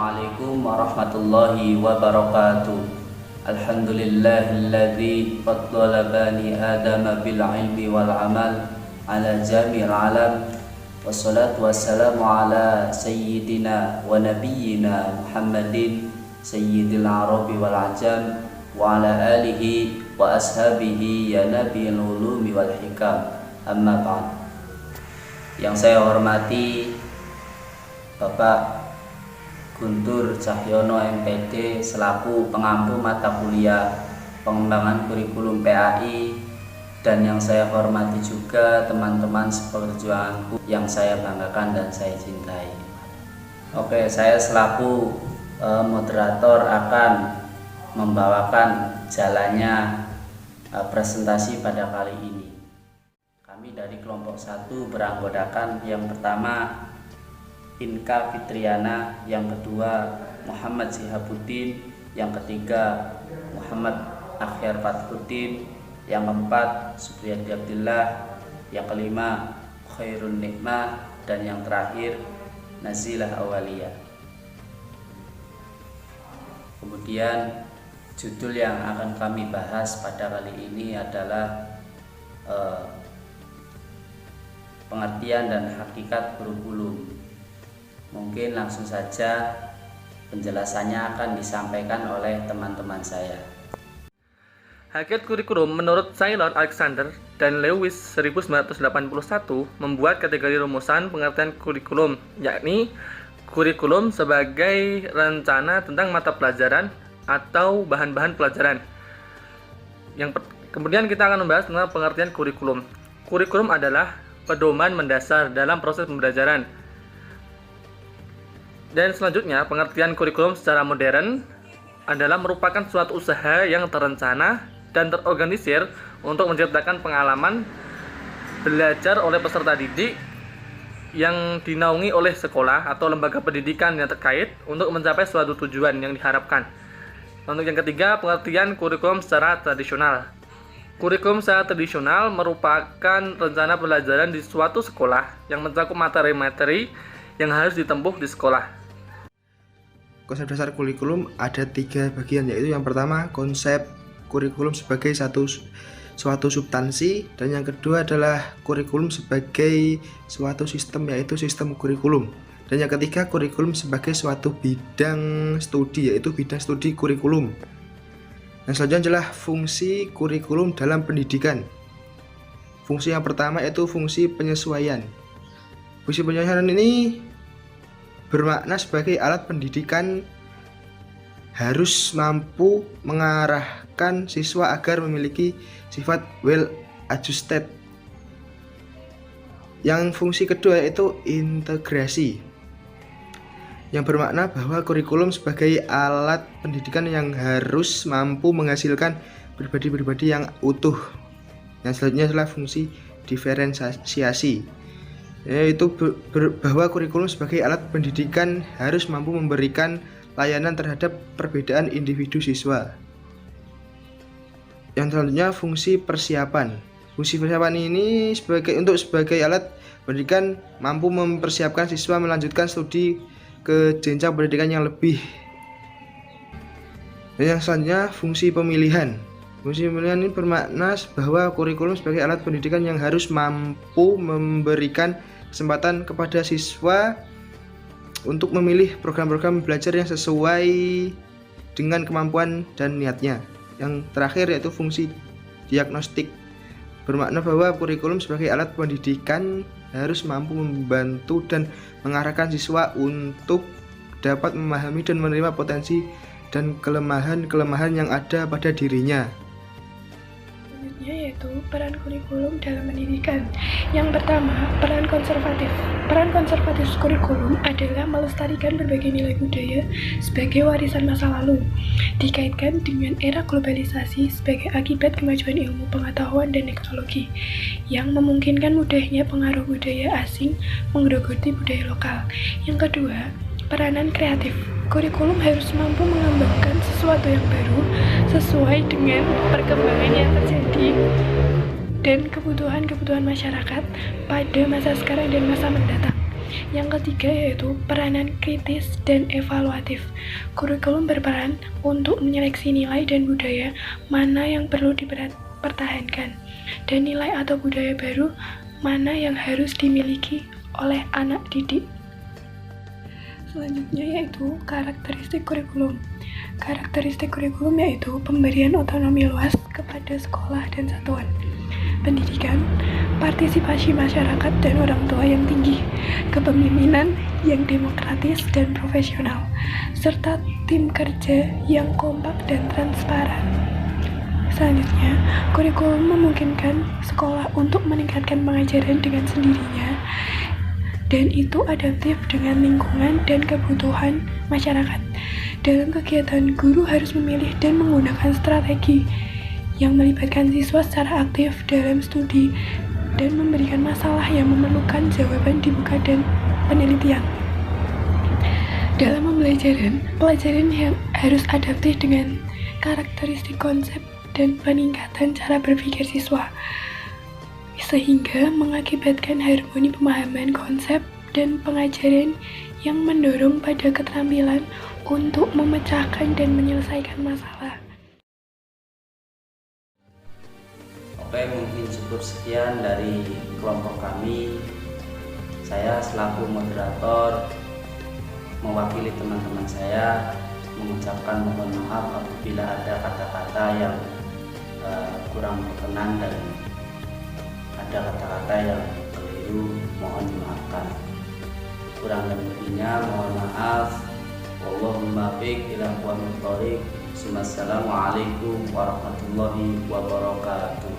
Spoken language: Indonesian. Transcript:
Assalamualaikum warahmatullahi wabarakatuh. Alhamdulillahilladzi faddala bani adama bil ilmi wal amal ala jami'il alam. Wassalatu wassalamu ala sayyidina wa nabiyyina Muhammadin sayyidil arabi wal ajam wa ala alihi wa ashabihi ya nabiyil ulumi wal hikam. Amma ba'd. Yang saya hormati Bapak Guntur Cahyono MPD selaku pengampu mata kuliah pengembangan kurikulum PAI, dan yang saya hormati juga teman-teman seperjuanganku yang saya banggakan dan saya cintai. Oke, saya selaku moderator akan membawakan jalannya presentasi pada kali ini. Kami dari kelompok 1 beranggotakan yang pertama Inka Fitriana, yang kedua Muhammad Sihabuddin, yang ketiga Muhammad Akhyar Fathuddin, yang keempat Supriyadi Abdillah, yang kelima Khairun Nikmah, dan yang terakhir Nazilah Awaliyah. Kemudian judul yang akan kami bahas pada kali ini adalah pengertian dan hakikat kurikulum. Mungkin langsung saja penjelasannya akan disampaikan oleh teman-teman saya. Hakikat kurikulum menurut Taylor Alexander dan Lewis 1981 membuat kategori rumusan pengertian kurikulum, yakni kurikulum sebagai rencana tentang mata pelajaran atau bahan-bahan pelajaran. Kemudian kita akan membahas tentang pengertian kurikulum. Kurikulum adalah pedoman mendasar dalam proses pembelajaran. Dan selanjutnya, pengertian kurikulum secara modern adalah merupakan suatu usaha yang terencana dan terorganisir untuk menciptakan pengalaman belajar oleh peserta didik yang dinaungi oleh sekolah atau lembaga pendidikan yang terkait untuk mencapai suatu tujuan yang diharapkan. Untuk yang ketiga, pengertian kurikulum secara tradisional. Kurikulum secara tradisional merupakan rencana pembelajaran di suatu sekolah yang mencakup materi-materi yang harus ditempuh di sekolah. Konsep dasar kurikulum ada 3 bagian, yaitu yang pertama konsep kurikulum sebagai suatu substansi, dan yang kedua adalah kurikulum sebagai suatu sistem, yaitu sistem kurikulum, dan yang ketiga kurikulum sebagai suatu bidang studi, yaitu bidang studi kurikulum. Nah, selanjutnya adalah fungsi kurikulum dalam pendidikan. Fungsi yang pertama yaitu fungsi penyesuaian. Fungsi penyesuaian ini bermakna sebagai alat pendidikan harus mampu mengarahkan siswa agar memiliki sifat well adjusted. Yang fungsi kedua yaitu integrasi, yang bermakna bahwa kurikulum sebagai alat pendidikan yang harus mampu menghasilkan pribadi-pribadi yang utuh. Yang selanjutnya adalah fungsi diferensiasi, yaitu bahwa kurikulum sebagai alat pendidikan harus mampu memberikan layanan terhadap perbedaan individu siswa. Yang selanjutnya fungsi persiapan. Fungsi persiapan ini sebagai alat pendidikan mampu mempersiapkan siswa melanjutkan studi ke jenjang pendidikan yang lebih. Dan yang selanjutnya fungsi pemilihan. Fungsi pemilihan ini bermakna bahwa kurikulum sebagai alat pendidikan yang harus mampu memberikan kesempatan kepada siswa untuk memilih program-program belajar yang sesuai dengan kemampuan dan niatnya. Yang terakhir yaitu fungsi diagnostik, bermakna bahwa kurikulum sebagai alat pendidikan harus mampu membantu dan mengarahkan siswa untuk dapat memahami dan menerima potensi dan kelemahan-kelemahan yang ada pada dirinya. Yaitu peran kurikulum dalam pendidikan. Yang pertama, peran konservatif. Peran konservatif kurikulum adalah melestarikan berbagai nilai budaya sebagai warisan masa lalu, dikaitkan dengan era globalisasi sebagai akibat kemajuan ilmu pengetahuan dan teknologi yang memungkinkan mudahnya pengaruh budaya asing menggerogoti budaya lokal. Yang kedua, peranan kreatif. Kurikulum harus mampu mengembangkan sesuatu yang baru sesuai dengan perkembangan yang terjadi dan kebutuhan-kebutuhan masyarakat pada masa sekarang dan masa mendatang. Yang ketiga yaitu peranan kritis dan evaluatif. Kurikulum berperan untuk menyeleksi nilai dan budaya mana yang perlu dipertahankan, dan nilai atau budaya baru mana yang harus dimiliki oleh anak didik. Selanjutnya yaitu karakteristik kurikulum. Karakteristik kurikulum yaitu pemberian otonomi luas kepada sekolah dan satuan pendidikan, partisipasi masyarakat dan orang tua yang tinggi, kepemimpinan yang demokratis dan profesional, serta tim kerja yang kompak dan transparan. Selanjutnya, kurikulum memungkinkan sekolah untuk meningkatkan pengajaran dengan sendirinya, dan itu adaptif dengan lingkungan dan kebutuhan masyarakat. Dalam kegiatan, guru harus memilih dan menggunakan strategi yang melibatkan siswa secara aktif dalam studi dan memberikan masalah yang memerlukan jawaban dibuka dan penelitian. Dalam pelajaran yang harus adaptif dengan karakteristik konsep dan peningkatan cara berpikir siswa, sehingga mengakibatkan harmoni pemahaman konsep dan pengajaran yang mendorong pada keterampilan untuk memecahkan dan menyelesaikan masalah. Oke, mungkin cukup sekian dari kelompok kami. Saya selaku moderator mewakili teman-teman saya mengucapkan mohon maaf apabila ada kata-kata yang kurang berkenan dan ada kata-kata yang keliru, mohon dimaafkan. Kurang dan lebihnya mohon maaf. Wallahumma biq ila aqwamit thoriq. Assalamualaikum warahmatullahi wabarakatuh.